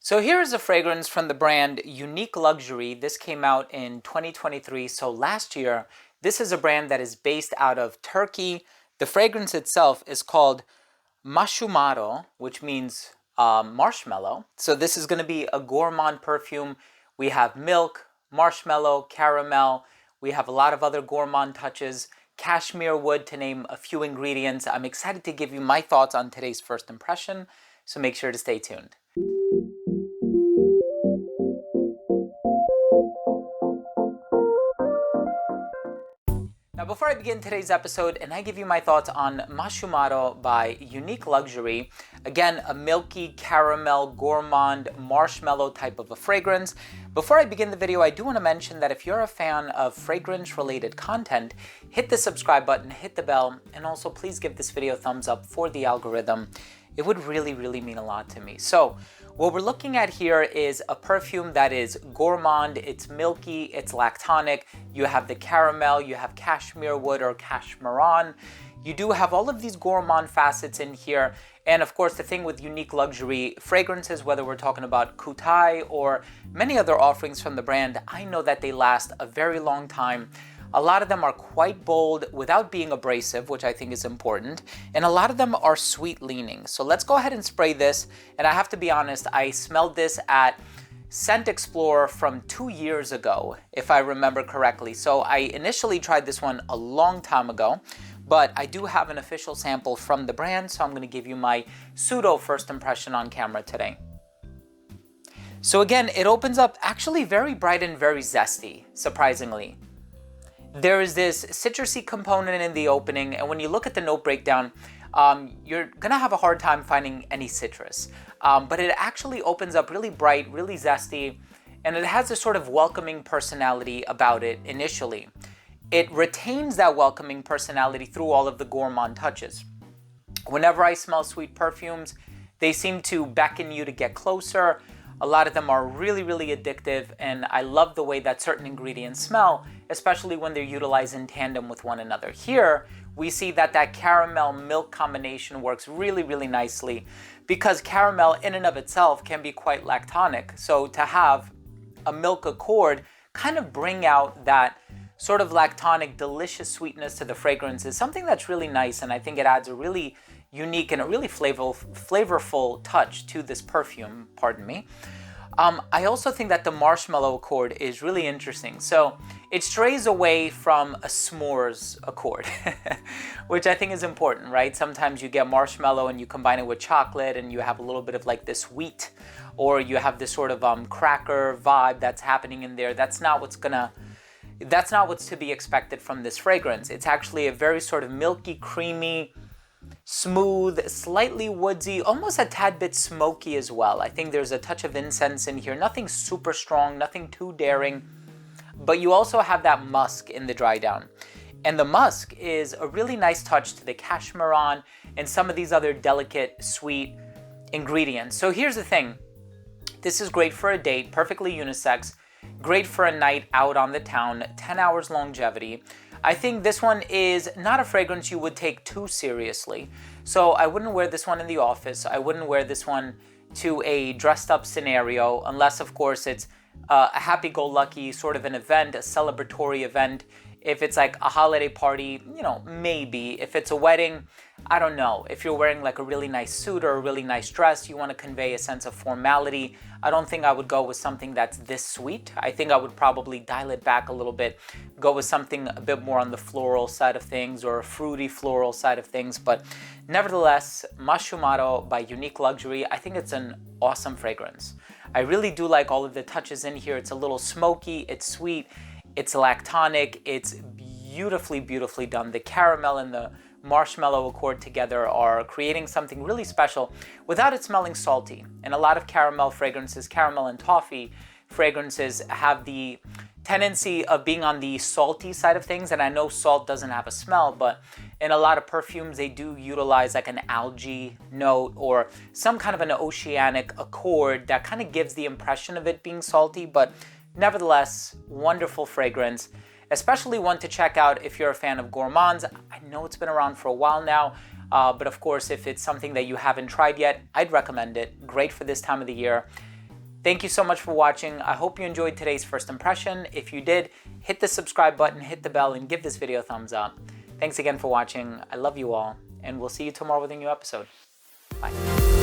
So here is a fragrance from the brand Unique Luxury. This came out in 2023, so last year. This is a brand that is based out of Turkey. The fragrance itself is called MASHUMARO, which means marshmallow. So this is going to be a gourmand perfume. We have milk, marshmallow, caramel. We have a lot of other gourmand touches, cashmere wood, to name a few ingredients. I'm excited to give you my thoughts on today's first impression, so make sure to stay tuned. Now, before I begin today's episode and I give you my thoughts on MASHUMARO by Unique Luxury, again, a milky caramel gourmand marshmallow type of a fragrance. Before I begin the video, I do want to mention that if you're a fan of fragrance related content, hit the subscribe button, hit the bell, and also please give this video a thumbs up for the algorithm. It would really mean a lot to me. So what we're looking at here is a perfume that is gourmand, it's milky, it's lactonic. You have the caramel, you have cashmere wood or cashmeran. You do have all of these gourmand facets in here. And of course, the thing with Unique Luxury fragrances, whether we're talking about Kutai or many other offerings from the brand, I know that they last a very long time. A lot of them are quite bold without being abrasive, which I think is important. And a lot of them are sweet leaning. So let's go ahead and spray this. And I have to be honest, I smelled this at Scent Explorer from 2 years ago, if I remember correctly. So I initially tried this one a long time ago, but I do have an official sample from the brand. So I'm going to give you my pseudo first impression on camera today. So again, it opens up actually very bright and very zesty, surprisingly. There is this citrusy component in the opening, and when you look at the note breakdown, you're gonna have a hard time finding any citrus. But it actually opens up really bright, really zesty, and it has a sort of welcoming personality about it initially. It retains that welcoming personality through all of the gourmand touches. Whenever I smell sweet perfumes, they seem to beckon you to get closer. A lot of them are really addictive, and I love the way that certain ingredients smell, especially when they're utilized in tandem with one another. Here, we see that caramel milk combination works really nicely, because caramel in and of itself can be quite lactonic. So to have a milk accord kind of bring out that sort of lactonic, delicious sweetness to the fragrance is something that's really nice, and I think it adds a really unique and a really flavorful touch to this perfume, pardon me. I also think that the marshmallow accord is really interesting. So it strays away from a s'mores accord, which I think is important, right? Sometimes you get marshmallow and you combine it with chocolate and you have a little bit of like this wheat, or you have this sort of cracker vibe that's happening in there. That's not what's to be expected from this fragrance. It's actually a very sort of milky, creamy, smooth, slightly woodsy, almost a tad bit smoky as well. I think there's a touch of incense in here. Nothing super strong, nothing too daring, but you also have that musk in the dry down. And the musk is a really nice touch to the cashmeran and some of these other delicate, sweet ingredients. So here's the thing. This is great for a date, perfectly unisex, great for a night out on the town, 10 hours longevity. I think this one is not a fragrance you would take too seriously. So I wouldn't wear this one in the office. I wouldn't wear this one to a dressed up scenario, unless of course it's a happy-go-lucky sort of an event, a celebratory event. If it's like a holiday party, maybe. If it's a wedding, I don't know. If you're wearing like a really nice suit or a really nice dress, you want to convey a sense of formality. I don't think I would go with something that's this sweet. I think I would probably dial it back a little bit, go with something a bit more on the floral side of things or a fruity floral side of things. But nevertheless, MASHUMARO by Unique Luxury, I think it's an awesome fragrance. I really do like all of the touches in here. It's a little smoky, it's sweet, it's lactonic, it's beautifully done. The caramel and the marshmallow accord together are creating something really special without it smelling salty. And a lot of caramel fragrances, caramel and toffee fragrances, have the tendency of being on the salty side of things. And I know salt doesn't have a smell, but in a lot of perfumes, they do utilize like an algae note or some kind of an oceanic accord that kind of gives the impression of it being salty. But nevertheless, wonderful fragrance. Especially one to check out if you're a fan of gourmands. I know it's been around for a while now, but of course, if it's something that you haven't tried yet, I'd recommend it. Great for this time of the year. Thank you so much for watching. I hope you enjoyed today's first impression. If you did, hit the subscribe button, hit the bell, and give this video a thumbs up. Thanks again for watching. I love you all, and we'll see you tomorrow with a new episode. Bye.